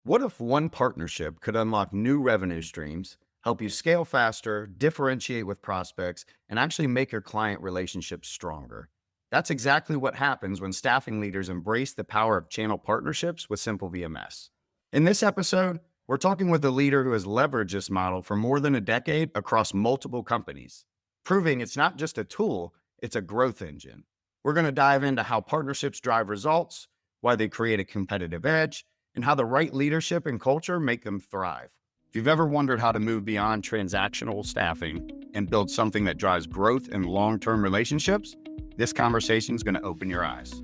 What if one partnership could unlock new revenue streams, help you scale faster, differentiate with prospects, and actually make your client relationships stronger? That's exactly what happens when staffing leaders embrace the power of channel partnerships with SimpleVMS. In this episode, we're talking with a leader who has leveraged this model for more than a decade across multiple companies, proving it's not just a tool, it's a growth engine. We're going to dive into how partnerships drive results, why they create a competitive edge, and how the right leadership and culture make them thrive. If you've ever wondered how to move beyond transactional staffing and build something that drives growth and long-term relationships, this conversation is going to open your eyes.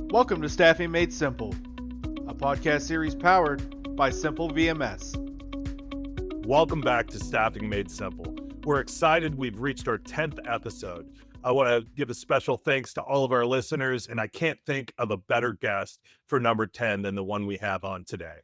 Welcome to Staffing Made Simple, a podcast series powered by SimpleVMS. Welcome back to Staffing Made Simple. We're excited we've reached our 10th episode. I want to give a special thanks to all of our listeners, and I can't think of a better guest for number 10 than the one we have on today.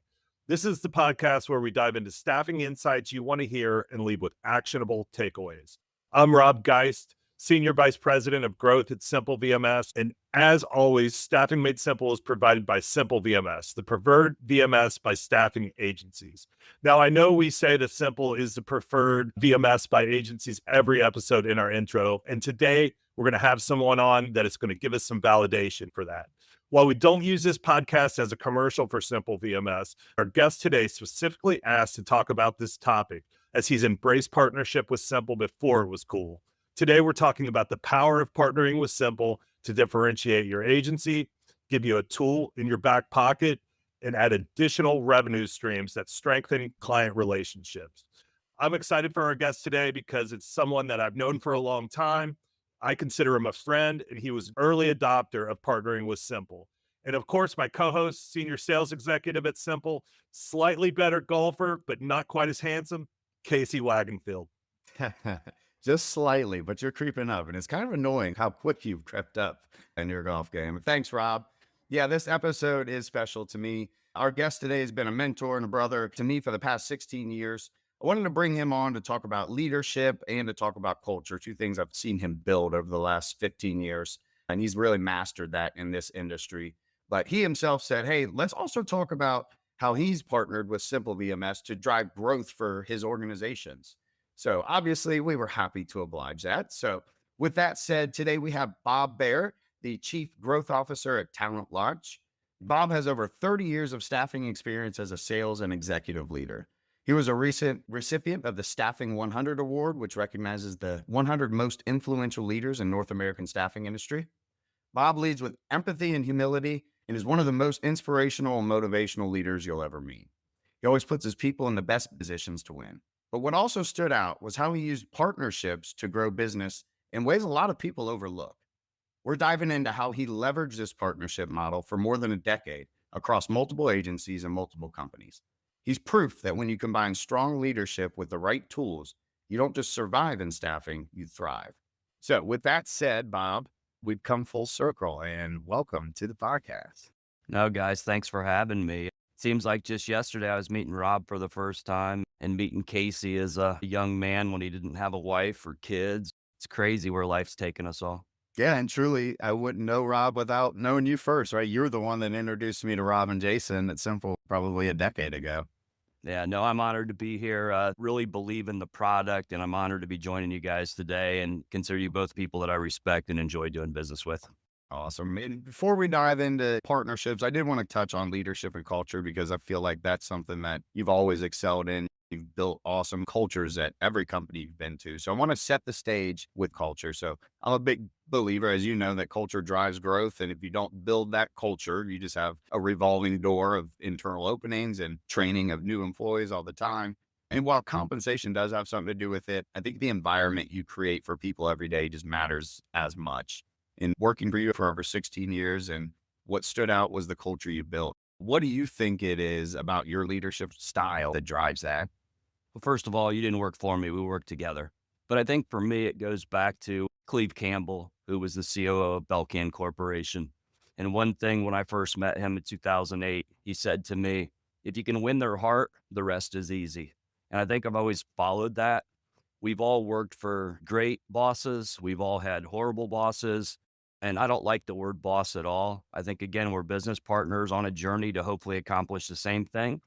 This is the podcast where we dive into staffing insights you want to hear and leave with actionable takeaways. I'm Rob Geist, Senior Vice President of Growth at SimpleVMS, and as always, Staffing Made Simple is provided by SimpleVMS, the preferred VMS by staffing agencies. Now, I know we say that Simple is the preferred VMS by agencies every episode in our intro, and today we're going to have someone on that is going to give us some validation for that. While we don't use this podcast as a commercial for SimpleVMS, our guest today specifically asked to talk about this topic as he's embraced partnership with Simple before it was cool. Today, we're talking about the power of partnering with Simple to differentiate your agency, give you a tool in your back pocket, and add additional revenue streams that strengthen client relationships. I'm excited for our guest today because it's someone that I've known for a long time. I consider him a friend, and he was an early adopter of partnering with Simple. And of course, my co-host, senior sales executive at Simple, slightly better golfer, but not quite as handsome, Casey Wagonfield. Just slightly, but you're creeping up. And it's kind of annoying how quick you've crept up in your golf game. Thanks, Rob. Yeah, this episode is special to me. Our guest today has been a mentor and a brother to me for the past 16 years. I wanted to bring him on to talk about leadership and to talk about culture, two things I've seen him build over the last 15 years. And he's really mastered that in this industry. But he himself said, hey, let's also talk about how he's partnered with SimpleVMS to drive growth for his organizations. So obviously we were happy to oblige that. So with that said, today we have Bob Baer, the Chief Growth Officer at TalentLaunch. Bob has over 30 years of staffing experience as a sales and executive leader. He was a recent recipient of the Staffing 100 Award, which recognizes the 100 most influential leaders in North American staffing industry. Bob leads with empathy and humility and is one of the most inspirational and motivational leaders you'll ever meet. He always puts his people in the best positions to win. But what also stood out was how he used partnerships to grow business in ways a lot of people overlook. We're diving into how he leveraged this partnership model for more than a decade across multiple agencies and multiple companies. He's proof that when you combine strong leadership with the right tools, you don't just survive in staffing, you thrive. So with that said, Bob, we've come full circle and welcome to the podcast. No, guys, thanks for having me. Seems like just yesterday I was meeting Rob for the first time and meeting Casey as a young man when he didn't have a wife or kids. It's crazy where life's taken us all. Yeah, and truly, I wouldn't know Rob without knowing you first, right? You're the one that introduced me to Rob and Jason at Simple probably a decade ago. Yeah, no, I'm honored to be here. Really believe in the product, and I'm honored to be joining you guys today and consider you both people that I respect and enjoy doing business with. Awesome. And before we dive into partnerships, I did want to touch on leadership and culture because I feel like that's something that you've always excelled in. You've built awesome cultures at every company you've been to. So I want to set the stage with culture. So I'm a big believer, as you know, that culture drives growth. And if you don't build that culture, you just have a revolving door of internal openings and training of new employees all the time. And while compensation does have something to do with it, I think the environment you create for people every day just matters as much. In working for you for over 16 years, and what stood out was the culture you built. What do you think it is about your leadership style that drives that? Well, first of all, you didn't work for me. We worked together. But I think for me, it goes back to Cleve Campbell, who was the COO of Belcan Corporation. And one thing when I first met him in 2008, he said to me, if you can win their heart, the rest is easy. And I think I've always followed that. We've all worked for great bosses. We've all had horrible bosses. And I don't like the word boss at all. I think, again, we're business partners on a journey to hopefully accomplish the same thing.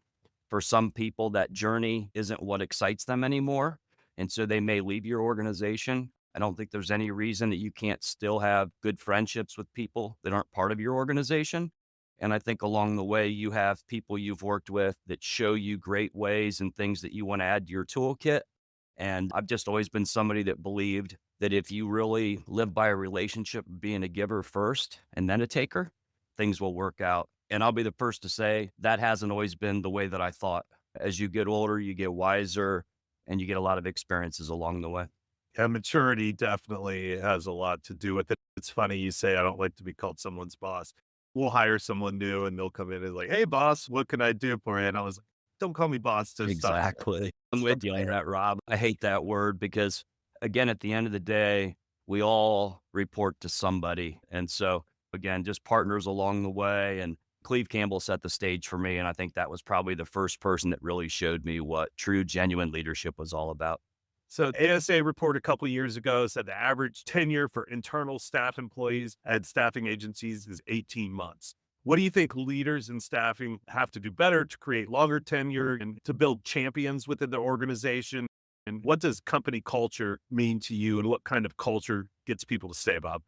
for some people, that journey isn't what excites them anymore. And so they may leave your organization. I don't think there's any reason that you can't still have good friendships with people that aren't part of your organization. And I think along the way, you have people you've worked with that show you great ways and things that you want to add to your toolkit. And I've just always been somebody that believed that if you really live by a relationship of being a giver first and then a taker, things will work out. And I'll be the first to say that hasn't always been the way that I thought. As you get older, you get wiser and you get a lot of experiences along the way. Yeah, maturity definitely has a lot to do with it. It's funny you say, I don't like to be called someone's boss. We'll hire someone new and they'll come in and like, hey, boss, what can I do for you? And I was like, don't call me boss. To Exactly. I'm with you on that, Rob. I hate that word because, again, at the end of the day, we all report to somebody. And so, again, just partners along the way. And Cleve Campbell set the stage for me. And I think that was probably the first person that really showed me what true, genuine leadership was all about. So ASA report a couple of years ago said the average tenure for internal staff employees at staffing agencies is 18 months. What do you think leaders in staffing have to do better to create longer tenure and to build champions within the organization? And what does company culture mean to you? And what kind of culture gets people to stay, Bob?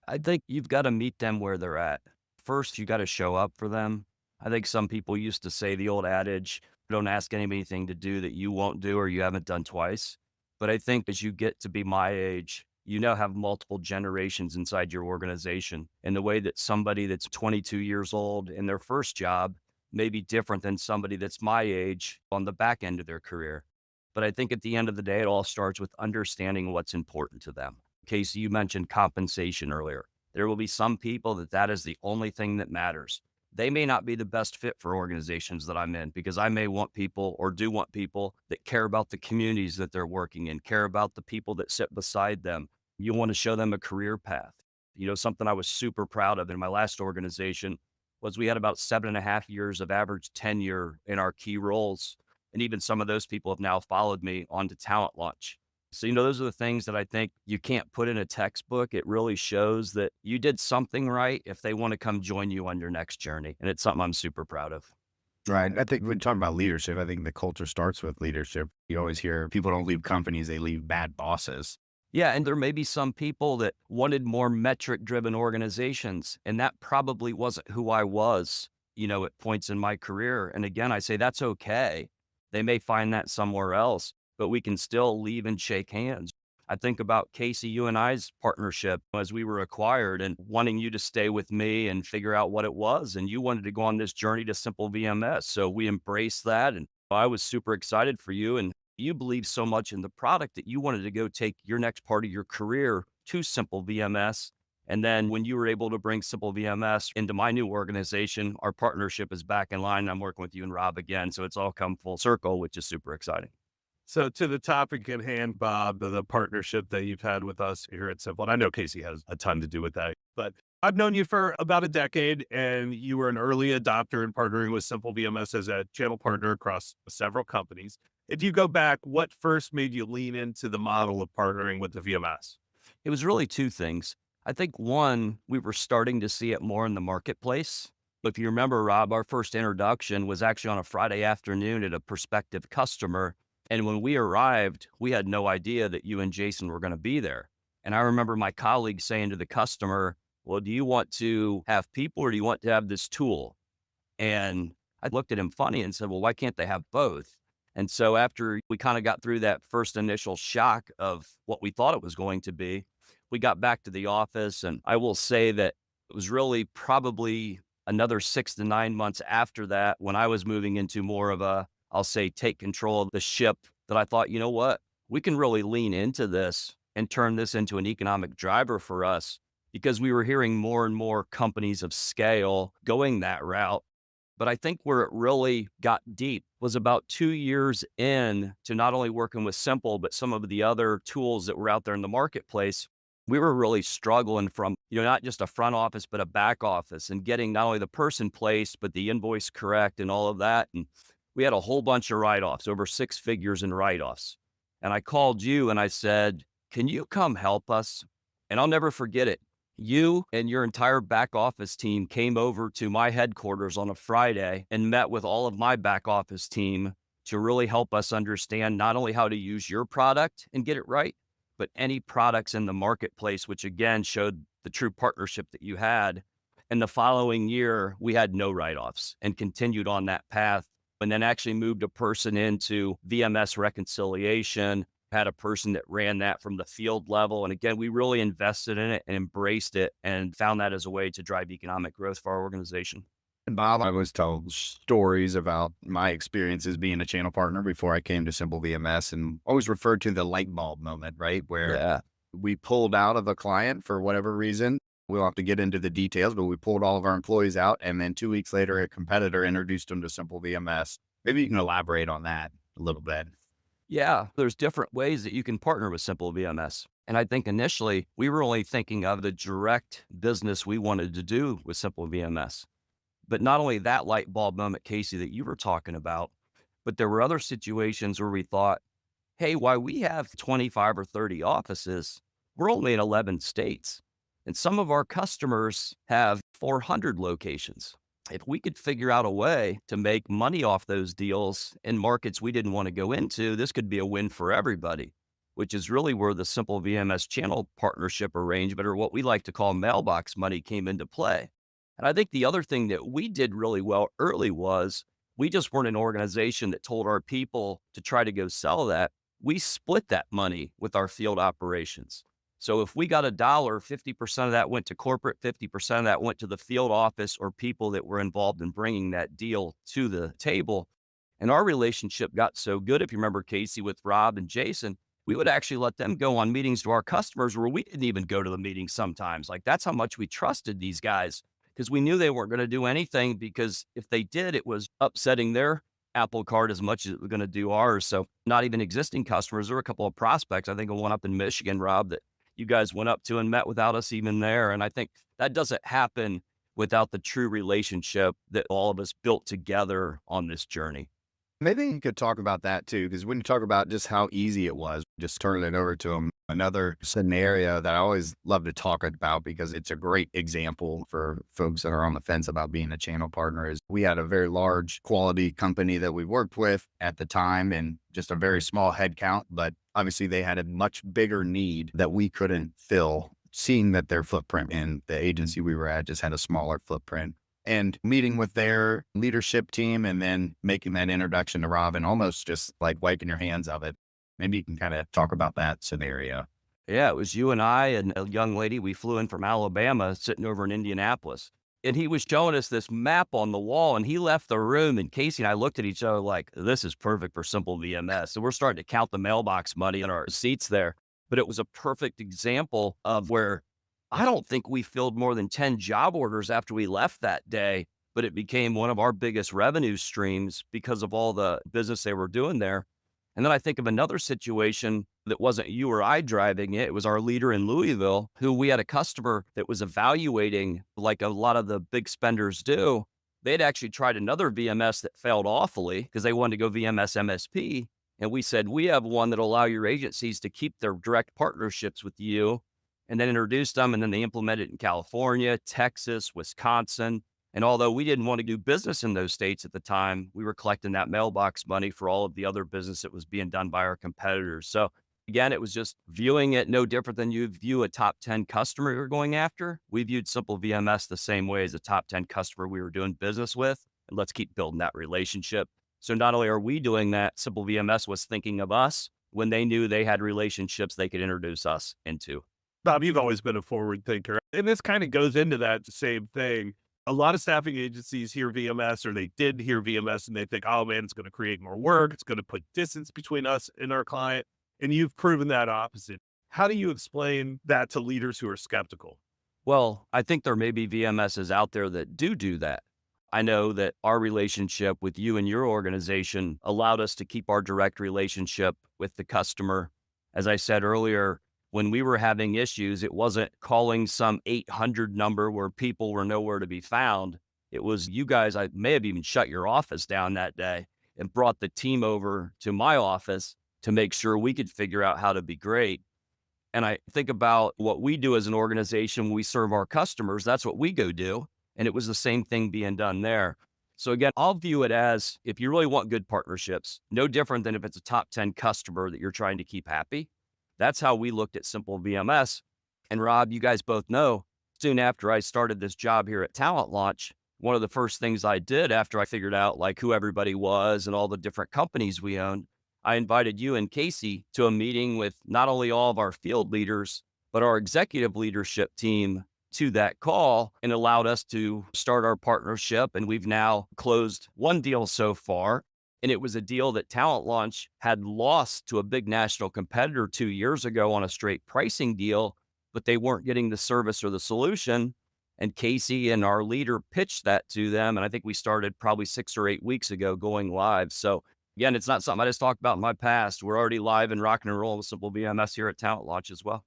I think you've got to meet them where they're at. First, you got to show up for them. I think some people used to say the old adage, don't ask anybody anything to do that you won't do or you haven't done twice. But I think as you get to be my age, you now have multiple generations inside your organization. And the way that somebody that's 22 years old in their first job may be different than somebody that's my age on the back end of their career. But I think at the end of the day, it all starts with understanding what's important to them. Casey, you mentioned compensation earlier. There will be some people that is the only thing that matters. They may not be the best fit for organizations that I'm in because I may want people or do want people that care about the communities that they're working in, care about the people that sit beside them. You want to show them a career path. Something I was super proud of in my last organization was we had about 7.5 years of average tenure in our key roles. And even some of those people have now followed me onto TalentLaunch. So, those are the things that I think you can't put in a textbook. It really shows that you did something right if they want to come join you on your next journey. And it's something I'm super proud of. Right. I think when talking about leadership, I think the culture starts with leadership. You always hear people don't leave companies, they leave bad bosses. Yeah. And there may be some people that wanted more metric driven organizations. And that probably wasn't who I was, at points in my career. And again, I say that's okay. They may find that somewhere else, but we can still leave and shake hands. I think about Casey, you and I's partnership as we were acquired and wanting you to stay with me and figure out what it was. And you wanted to go on this journey to SimpleVMS. So we embraced that. And I was super excited for you. And you believed so much in the product that you wanted to go take your next part of your career to SimpleVMS. And then when you were able to bring SimpleVMS into my new organization, our partnership is back in line. I'm working with you and Rob again. So it's all come full circle, which is super exciting. So to the topic at hand, Bob, the partnership that you've had with us here at Simple, and I know Casey has a ton to do with that, but I've known you for about a decade and you were an early adopter in partnering with SimpleVMS as a channel partner across several companies. If you go back, what first made you lean into the model of partnering with the VMS? It was really two things. I think one, we were starting to see it more in the marketplace. If you remember, Rob, our first introduction was actually on a Friday afternoon at a prospective customer. And when we arrived, we had no idea that you and Jason were going to be there. And I remember my colleague saying to the customer, well, do you want to have people or do you want to have this tool? And I looked at him funny and said, well, why can't they have both? And so after we kind of got through that first initial shock of what we thought it was going to be, we got back to the office. And I will say that it was really probably another 6 to 9 months after that when I was moving into more of a, I'll say, take control of the ship, that I thought, you know what, we can really lean into this and turn this into an economic driver for us, because we were hearing more and more companies of scale going that route. But I think where it really got deep was about 2 years in to not only working with Simple, but some of the other tools that were out there in the marketplace. We were really struggling from, not just a front office, but a back office, and getting not only the person placed, but the invoice correct and all of that. And we had a whole bunch of write-offs, over 6 figures in write-offs. And I called you and I said, can you come help us? And I'll never forget it. You and your entire back office team came over to my headquarters on a Friday and met with all of my back office team to really help us understand not only how to use your product and get it right, but any products in the marketplace, which again showed the true partnership that you had. And the following year, we had no write-offs and continued on that path, and then actually moved a person into VMS reconciliation, had a person that ran that from the field level. And again, we really invested in it and embraced it and found that as a way to drive economic growth for our organization. And Bob, I was told stories about my experiences being a channel partner before I came to SimpleVMS, and always referred to the light bulb moment, right? Where we pulled out of a client for whatever reason. We'll have to get into the details, but we pulled all of our employees out. And then 2 weeks later, a competitor introduced them to SimpleVMS. Maybe you can elaborate on that a little bit. Yeah, there's different ways that you can partner with SimpleVMS. And I think initially we were only thinking of the direct business we wanted to do with SimpleVMS. But not only that light bulb moment, Casey, that you were talking about, but there were other situations where we thought, hey, while we have 25 or 30 offices, we're only in 11 states. And some of our customers have 400 locations. If we could figure out a way to make money off those deals in markets we didn't want to go into, this could be a win for everybody, which is really where the SimpleVMS channel partnership arrangement, or what we like to call mailbox money, came into play. And I think the other thing that we did really well early was we just weren't an organization that told our people to try to go sell that. We split that money with our field operations. So if we got $1, 50% of that went to corporate, 50% of that went to the field office or people that were involved in bringing that deal to the table. And our relationship got so good, if you remember, Casey, with Rob and Jason, we would actually let them go on meetings to our customers where we didn't even go to the meetings sometimes. Like, that's how much we trusted these guys, because we knew they weren't going to do anything, because if they did, it was upsetting their apple cart as much as it was going to do ours. So not even existing customers. There were a couple of prospects, I think one up in Michigan, Rob, that you guys went up to and met without us even there. And I think that doesn't happen without the true relationship that all of us built together on this journey. Maybe you could talk about that too, because when you talk about just how easy it was, just turning it over to them, another scenario that I always love to talk about because it's a great example for folks that are on the fence about being a channel partner, is we had a very large quality company that we worked with at the time and just a very small headcount, but obviously they had a much bigger need that we couldn't fill, seeing that their footprint in the agency we were at just had a smaller footprint. And meeting with their leadership team and then making that introduction to Rob and almost just like wiping your hands of it. Maybe you can kind of talk about that scenario. Yeah, it was you and I and a young lady. We flew in from Alabama, sitting over in Indianapolis. And he was showing us this map on the wall, and he left the room, and Casey and I looked at each other like, this is perfect for SimpleVMS. So we're starting to count the mailbox money in our seats there. But it was a perfect example of where I don't think we filled more than 10 job orders after we left that day, but it became one of our biggest revenue streams because of all the business they were doing there. And then I think of another situation that wasn't you or I driving it. It was our leader in Louisville, who we had a customer that was evaluating, like a lot of the big spenders do. They'd actually tried another VMS that failed awfully because they wanted to go VMS MSP. And we said, we have one that'll allow your agencies to keep their direct partnerships with you, and then introduced them. And then they implemented it in California, Texas, Wisconsin. And although we didn't want to do business in those states at the time, we were collecting that mailbox money for all of the other business that was being done by our competitors. So again, it was just viewing it no different than you view a top 10 customer you're going after. We viewed SimpleVMS the same way as a top 10 customer we were doing business with. And let's keep building that relationship. So not only are we doing that, SimpleVMS was thinking of us when they knew they had relationships they could introduce us into. Bob, you've always been a forward thinker. And this kind of goes into that same thing. A lot of staffing agencies hear VMS, or they did hear VMS, and they think, oh man, it's going to create more work. It's going to put distance between us and our client. And you've proven that opposite. How do you explain that to leaders who are skeptical? Well, I think there may be VMSs out there that do that. I know that our relationship with you and your organization allowed us to keep our direct relationship with the customer. As I said earlier, when we were having issues, it wasn't calling some 800 number where people were nowhere to be found. It was you guys. I may have even shut your office down that day and brought the team over to my office to make sure we could figure out how to be great. And I think about what we do as an organization when we serve our customers. That's what we go do. And it was the same thing being done there. So again, I'll view it as if you really want good partnerships, no different than if it's a top 10 customer that you're trying to keep happy. That's how we looked at SimpleVMS. And Rob, you guys both know, soon after I started this job here at TalentLaunch, one of the first things I did after I figured out like who everybody was and all the different companies we owned, I invited you and Casey to a meeting with not only all of our field leaders, but our executive leadership team to that call, and allowed us to start our partnership. And we've now closed one deal so far. And it was a deal that TalentLaunch had lost to a big national competitor 2 years ago on a straight pricing deal, but they weren't getting the service or the solution. And Casey and our leader pitched that to them. And I think we started probably 6 or 8 weeks ago going live. So again, it's not something I just talked about in my past. We're already live and rocking and rolling with SimpleVMS here at TalentLaunch as well.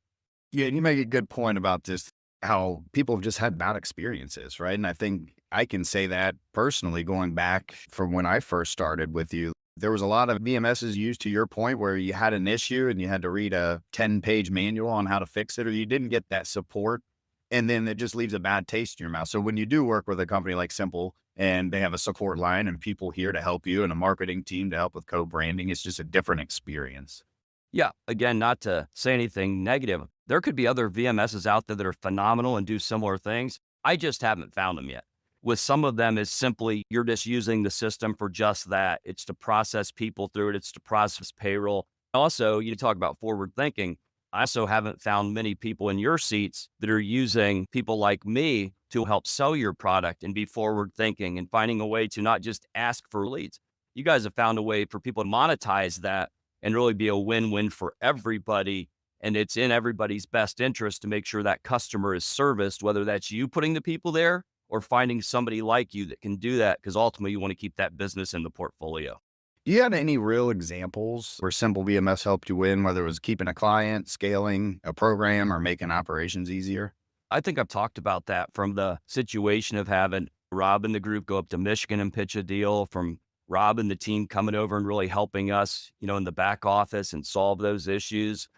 Yeah, you make a good point about this, how people have just had bad experiences, right? And I think I can say that personally, going back from when I first started with you, there was a lot of VMSs used, to your point, where you had an issue and you had to read a 10-page manual on how to fix it, or you didn't get that support. And then it just leaves a bad taste in your mouth. So when you do work with a company like Simple and they have a support line and people here to help you and a marketing team to help with co-branding, it's just a different experience. Yeah. Again, not to say anything negative. There could be other VMSs out there that are phenomenal and do similar things. I just haven't found them yet. With some of them, is simply you're just using the system for just that. It's to process people through it. It's to process payroll. Also, you talk about forward thinking. I also haven't found many people in your seats that are using people like me to help sell your product and be forward thinking and finding a way to not just ask for leads. You guys have found a way for people to monetize that and really be a win-win for everybody. And it's in everybody's best interest to make sure that customer is serviced, whether that's you putting the people there or finding somebody like you that can do that, because ultimately you want to keep that business in the portfolio. Do you have any real examples where Simple VMS helped you win, whether it was keeping a client, scaling a program, or making operations easier? I think I've talked about that, from the situation of having Rob and the group go up to Michigan and pitch a deal, from Rob and the team coming over and really helping us, in the back office and solve those issues.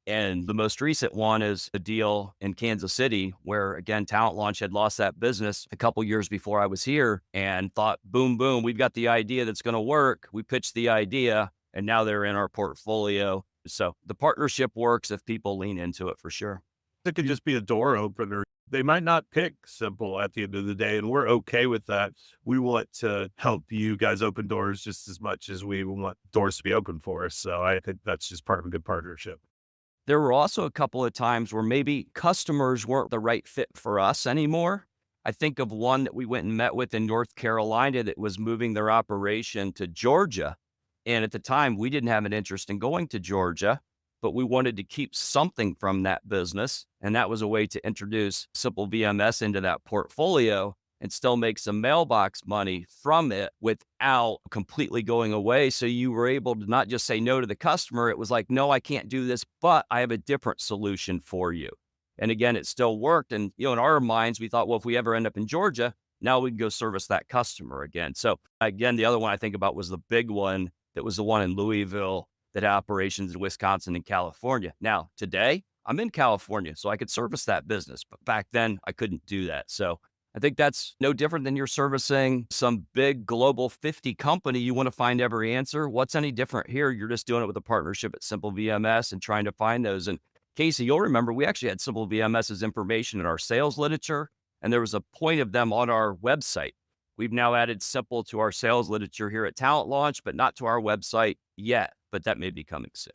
And the most recent one is a deal in Kansas City where, again, TalentLaunch had lost that business a couple years before I was here and thought, boom, boom, we've got the idea that's going to work. We pitched the idea and now they're in our portfolio. So the partnership works if people lean into it, for sure. It could just be a door opener. They might not pick Simple at the end of the day, and we're okay with that. We want to help you guys open doors just as much as we want doors to be open for us. So I think that's just part of a good partnership. There were also a couple of times where maybe customers weren't the right fit for us anymore. I think of one that we went and met with in North Carolina that was moving their operation to Georgia. And at the time, we didn't have an interest in going to Georgia, but we wanted to keep something from that business. And that was a way to introduce SimpleVMS into that portfolio and still make some mailbox money from it without completely going away. So you were able to not just say no to the customer. It was like, no, I can't do this, but I have a different solution for you. And again, it still worked. And, in our minds, we thought, well, if we ever end up in Georgia, now we can go service that customer again. So again, the other one I think about was the big one that was the one in Louisville that had operations in Wisconsin and California. Now, today, I'm in California, so I could service that business. But back then, I couldn't do that. So I think that's no different than you're servicing some big global 50 company. You want to find every answer. What's any different here? You're just doing it with a partnership at SimpleVMS and trying to find those. And Casey, you'll remember we actually had SimpleVMS's information in our sales literature, and there was a point of them on our website. We've now added Simple to our sales literature here at TalentLaunch, but not to our website yet, but that may be coming soon.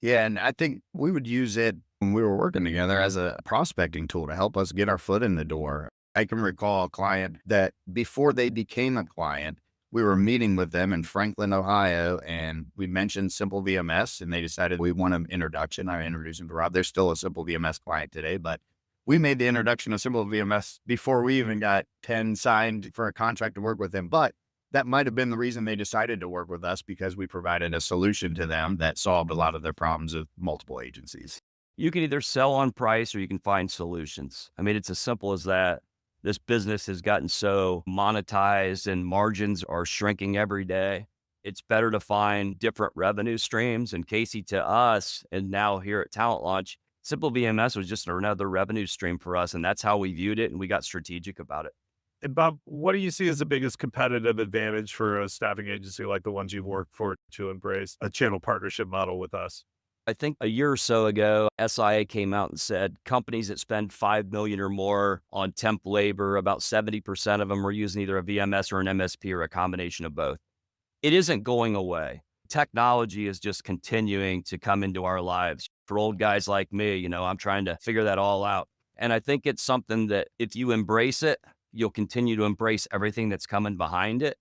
Yeah, and I think we would use it when we were working together as a prospecting tool to help us get our foot in the door. I can recall a client that before they became a client, we were meeting with them in Franklin, Ohio, and we mentioned SimpleVMS, and they decided we want an introduction. I introduced them to Rob. They're still a SimpleVMS client today, but we made the introduction of SimpleVMS before we even got 10 signed for a contract to work with them. But that might have been the reason they decided to work with us, because we provided a solution to them that solved a lot of their problems with multiple agencies. You can either sell on price or you can find solutions. I mean, it's as simple as that. This business has gotten so monetized and margins are shrinking every day. It's better to find different revenue streams. And Casey, to us, and now here at TalentLaunch, SimpleVMS was just another revenue stream for us. And that's how we viewed it. And we got strategic about it. And Bob, what do you see as the biggest competitive advantage for a staffing agency like the ones you've worked for to embrace a channel partnership model with us? I think a year or so ago, SIA came out and said companies that spend $5 million or more on temp labor, about 70% of them are using either a VMS or an MSP or a combination of both. It isn't going away. Technology is just continuing to come into our lives. For old guys like me, I'm trying to figure that all out. And I think it's something that if you embrace it, you'll continue to embrace everything that's coming behind it.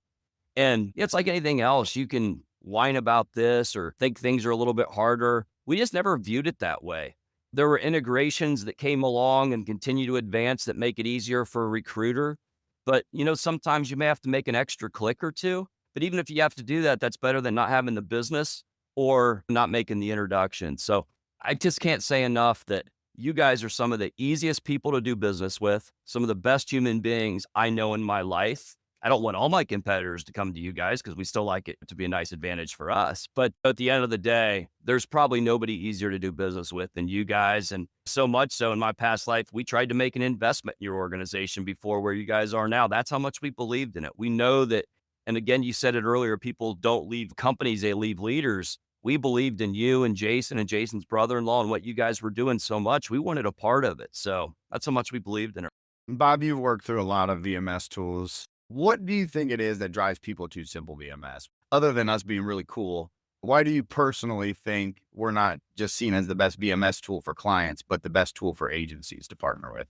And it's like anything else. You can whine about this or think things are a little bit harder. We just never viewed it that way. There were integrations that came along and continue to advance that make it easier for a recruiter. But, sometimes you may have to make an extra click or two. But even if you have to do that, that's better than not having the business or not making the introduction. So I just can't say enough that you guys are some of the easiest people to do business with, some of the best human beings I know in my life. I don't want all my competitors to come to you guys because we still like it to be a nice advantage for us. But at the end of the day, there's probably nobody easier to do business with than you guys. And so much so in my past life, we tried to make an investment in your organization before where you guys are now. That's how much we believed in it. We know that, and again, you said it earlier, people don't leave companies, they leave leaders. We believed in you and Jason and Jason's brother-in-law and what you guys were doing so much. We wanted a part of it. So that's how much we believed in it. Bob, you've worked through a lot of VMS tools. What do you think it is that drives people to SimpleVMS? Other than us being really cool, why do you personally think we're not just seen as the best VMS tool for clients, but the best tool for agencies to partner with?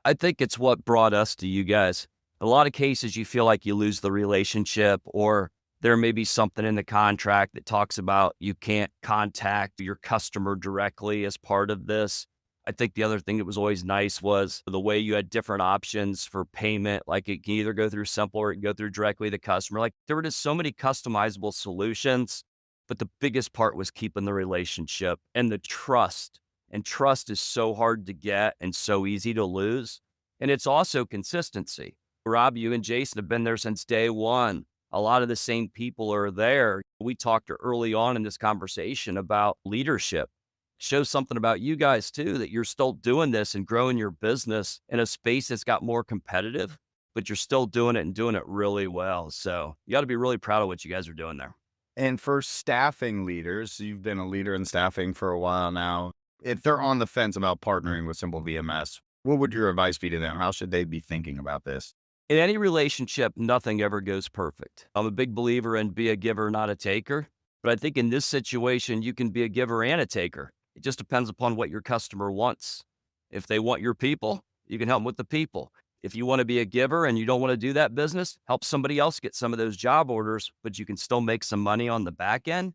I think it's what brought us to you guys. In a lot of cases, you feel like you lose the relationship, or there may be something in the contract that talks about you can't contact your customer directly as part of this. I think the other thing that was always nice was the way you had different options for payment. Like it can either go through Simple or it can go through directly the customer. Like there were just so many customizable solutions, but the biggest part was keeping the relationship and the trust. And trust is so hard to get and so easy to lose. And it's also consistency. Rob, you and Jason have been there since day one. A lot of the same people are there. We talked early on in this conversation about leadership. Shows something about you guys too, that you're still doing this and growing your business in a space that's got more competitive, but you're still doing it and doing it really well. So you got to be really proud of what you guys are doing there. And for staffing leaders, you've been a leader in staffing for a while now. If they're on the fence about partnering with SimpleVMS, what would your advice be to them? How should they be thinking about this? In any relationship, nothing ever goes perfect. I'm a big believer in be a giver, not a taker. But I think in this situation, you can be a giver and a taker. It just depends upon what your customer wants. If they want your people, you can help them with the people. If you want to be a giver and you don't want to do that business, help somebody else get some of those job orders, but you can still make some money on the back end.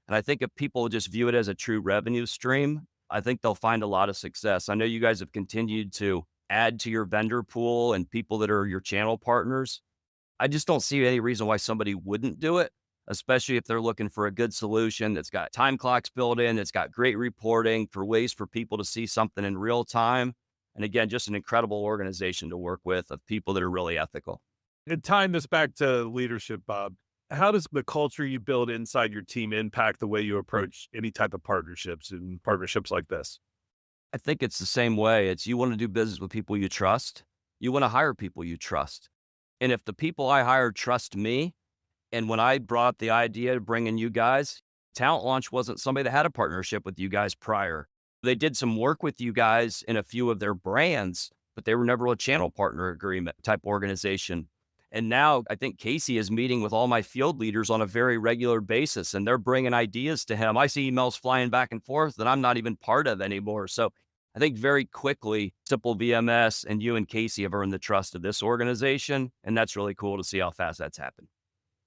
And I think if people just view it as a true revenue stream, I think they'll find a lot of success. I know you guys have continued to add to your vendor pool and people that are your channel partners. I just don't see any reason why somebody wouldn't do it, especially if they're looking for a good solution that's got time clocks built in, that's got great reporting for ways for people to see something in real time. And again, just an incredible organization to work with of people that are really ethical. And tying this back to leadership, Bob, how does the culture you build inside your team impact the way you approach any type of partnerships and partnerships like this? I think it's the same way. It's you want to do business with people you trust. You want to hire people you trust. And if the people I hire trust me, and when I brought up the idea of bringing you guys, TalentLaunch wasn't somebody that had a partnership with you guys prior. They did some work with you guys in a few of their brands, but they were never a channel partner agreement type organization. And now I think Casey is meeting with all my field leaders on a very regular basis, and they're bringing ideas to him. I see emails flying back and forth that I'm not even part of anymore. So I think very quickly, SimpleVMS and you and Casey have earned the trust of this organization. And that's really cool to see how fast that's happened.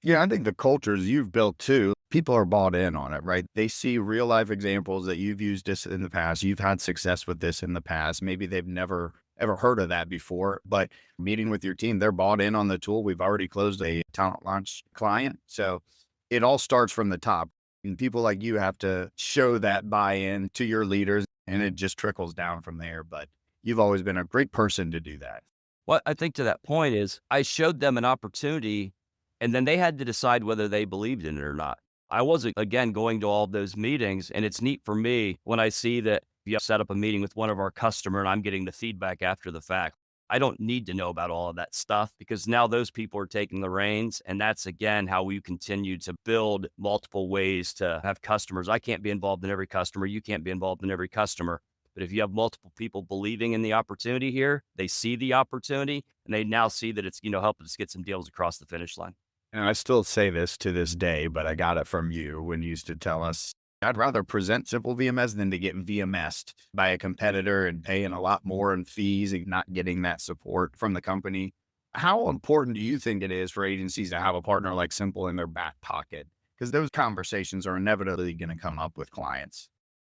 Yeah, I think the cultures you've built too, people are bought in on it, right? They see real life examples that you've used this in the past. You've had success with this in the past. Maybe they've never ever heard of that before, but meeting with your team, they're bought in on the tool. We've already closed a TalentLaunch client. So it all starts from the top. And people like you have to show that buy-in to your leaders, and it just trickles down from there. But you've always been a great person to do that. What I think to that point is I showed them an opportunity, and then they had to decide whether they believed in it or not. I wasn't, again, going to all those meetings, and it's neat for me when I see that If you set up a meeting with one of our customer and I'm getting the feedback after the fact, I don't need to know about all of that stuff because now those people are taking the reins. And that's, again, how we continue to build multiple ways to have customers. I can't be involved in every customer. You can't be involved in every customer. But if you have multiple people believing in the opportunity here, they see the opportunity and they now see that it's, helping us get some deals across the finish line. And I still say this to this day, but I got it from you when you used to tell us, I'd rather present SimpleVMS than to get VMS'd by a competitor and paying a lot more in fees and not getting that support from the company. How important do you think it is for agencies to have a partner like Simple in their back pocket? Because those conversations are inevitably going to come up with clients.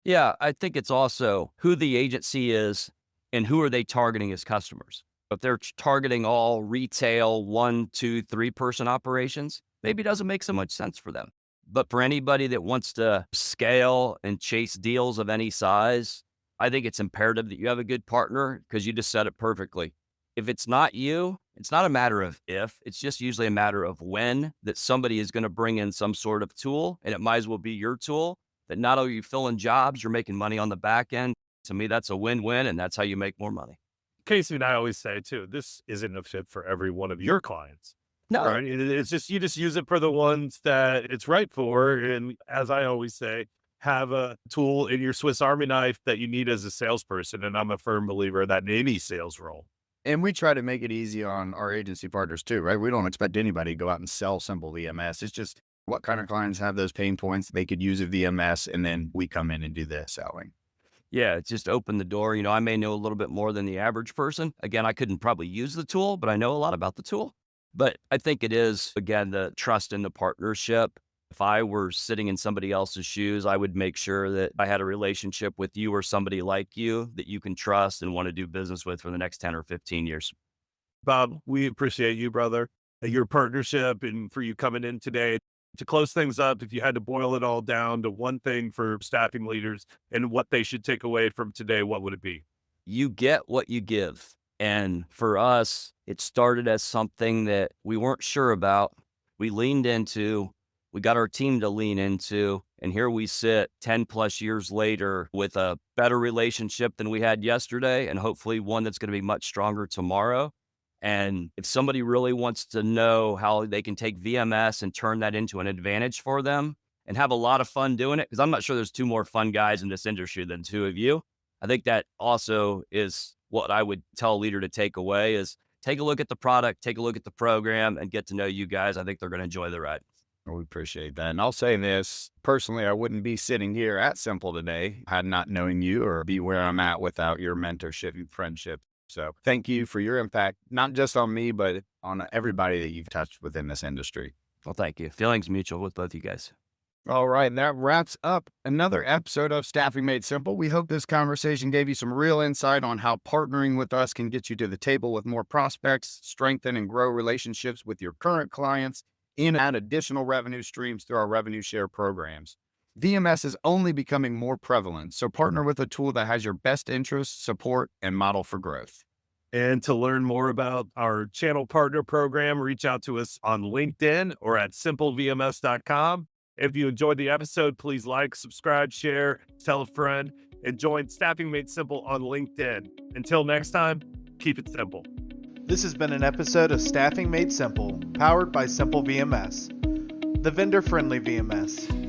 Yeah, I think it's also who the agency is and who are they targeting as customers. If they're targeting all retail 1, 2, 3 person operations, maybe it doesn't make so much sense for them. But for anybody that wants to scale and chase deals of any size, I think it's imperative that you have a good partner because you just said it perfectly. If it's not you, it's not a matter of if, it's just usually a matter of when that somebody is going to bring in some sort of tool, and it might as well be your tool that not only are you filling jobs, you're making money on the back end. To me, that's a win-win, and that's how you make more money. Casey and I always say too, this isn't a fit for every one of your clients. No, Right. It's just, you just use it for the ones that it's right for. And as I always say, have a tool in your Swiss Army knife that you need as a salesperson. And I'm a firm believer that in any sales role. And we try to make it easy on our agency partners too, right? We don't expect anybody to go out and sell SimpleVMS. It's just what kind of clients have those pain points. They could use a VMS and then we come in and do the selling. yeah, it's just open the door. I may know a little bit more than the average person. Again, I couldn't probably use the tool, but I know a lot about the tool. But I think it is, again, the trust in the partnership. If I were sitting in somebody else's shoes, I would make sure that I had a relationship with you or somebody like you that you can trust and want to do business with for the next 10 or 15 years. Bob, we appreciate you, brother, your partnership, and for you coming in today. To close things up, if you had to boil it all down to one thing for staffing leaders and what they should take away from today, what would it be? You get what you give. And for us, it started as something that we weren't sure about. We leaned into, we got our team to lean into, and here we sit 10 plus years later with a better relationship than we had yesterday, and hopefully one that's going to be much stronger tomorrow. And if somebody really wants to know how they can take VMS and turn that into an advantage for them and have a lot of fun doing it, because I'm not sure there's 2 more fun guys in this industry than 2 of you. I think that also is what I would tell a leader to take away is take a look at the product, take a look at the program, and get to know you guys. I think they're going to enjoy the ride. We appreciate that. And I'll say this, personally, I wouldn't be sitting here at Simple today had not knowing you or be where I'm at without your mentorship and friendship. So thank you for your impact, not just on me, but on everybody that you've touched within this industry. Well, thank you. Feelings mutual with both you guys. All right, that wraps up another episode of Staffing Made Simple. We hope this conversation gave you some real insight on how partnering with us can get you to the table with more prospects, strengthen and grow relationships with your current clients, and add additional revenue streams through our revenue share programs. VMS is only becoming more prevalent, so partner with a tool that has your best interests, support, and model for growth. And to learn more about our channel partner program, reach out to us on LinkedIn or at SimpleVMS.com. If you enjoyed the episode, please like, subscribe, share, tell a friend, and join Staffing Made Simple on LinkedIn. Until next time, keep it simple. This has been an episode of Staffing Made Simple, powered by SimpleVMS, the vendor-friendly VMS.